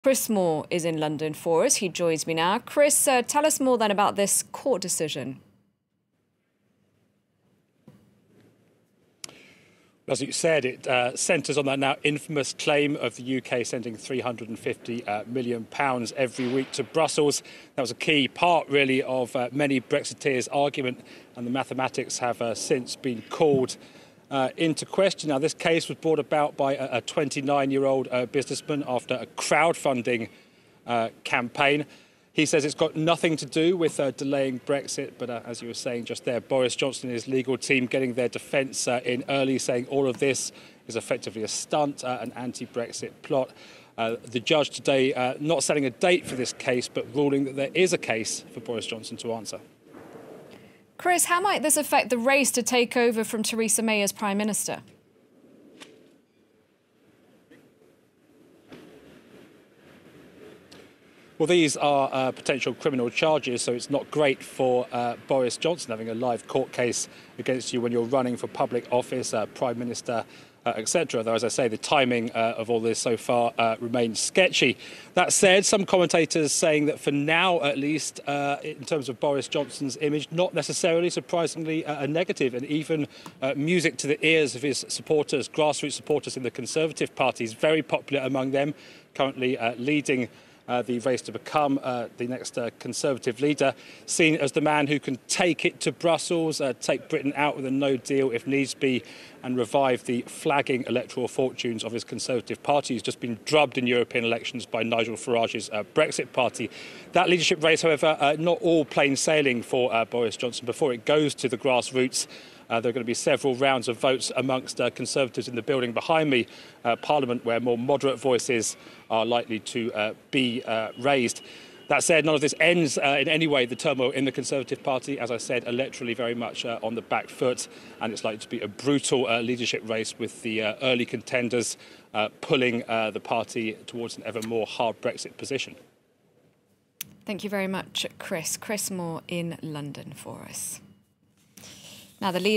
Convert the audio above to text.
Chris Moore is in London for us. He joins me now. Chris, tell us more then about this court decision. As you said, it centres on that now infamous claim of the UK sending £350 million every week to Brussels. That was a key part, really, of many Brexiteers' argument, and the mathematics have since been called into question. Now, this case was brought about by a 29-year-old businessman after a crowdfunding campaign. He says it's got nothing to do with delaying Brexit, but as you were saying just there, Boris Johnson and his legal team getting their defence in early, saying all of this is effectively a stunt, an anti-Brexit plot. The judge today not setting a date for this case, but ruling that there is a case for Boris Johnson to answer. Chris, how might this affect the race to take over from Theresa May as Prime Minister? Well, these are potential criminal charges, so it's not great for Boris Johnson having a live court case against you when you're running for public office, Prime Minister, etc. Though, as I say, the timing of all this so far remains sketchy. That said, some commentators saying that for now, at least, in terms of Boris Johnson's image, not necessarily, surprisingly, a negative, and even music to the ears of his supporters, grassroots supporters in the Conservative Party. He's very popular among them, currently leading the race to become the next Conservative leader, seen as the man who can take it to Brussels, take Britain out with a no deal if needs be, and revive the flagging electoral fortunes of his Conservative Party, who's just been drubbed in European elections by Nigel Farage's Brexit Party. That leadership race, however, not all plain sailing for Boris Johnson. Before it goes to the grassroots, there are going to be several rounds of votes amongst Conservatives in the building behind me, Parliament, where more moderate voices are likely to be raised. That said, none of this ends in any way the turmoil in the Conservative Party. As I said, electorally very much on the back foot, and it's likely to be a brutal leadership race with the early contenders pulling the party towards an ever more hard Brexit position. Thank you very much, Chris. Chris Moore in London for us. Now, the leader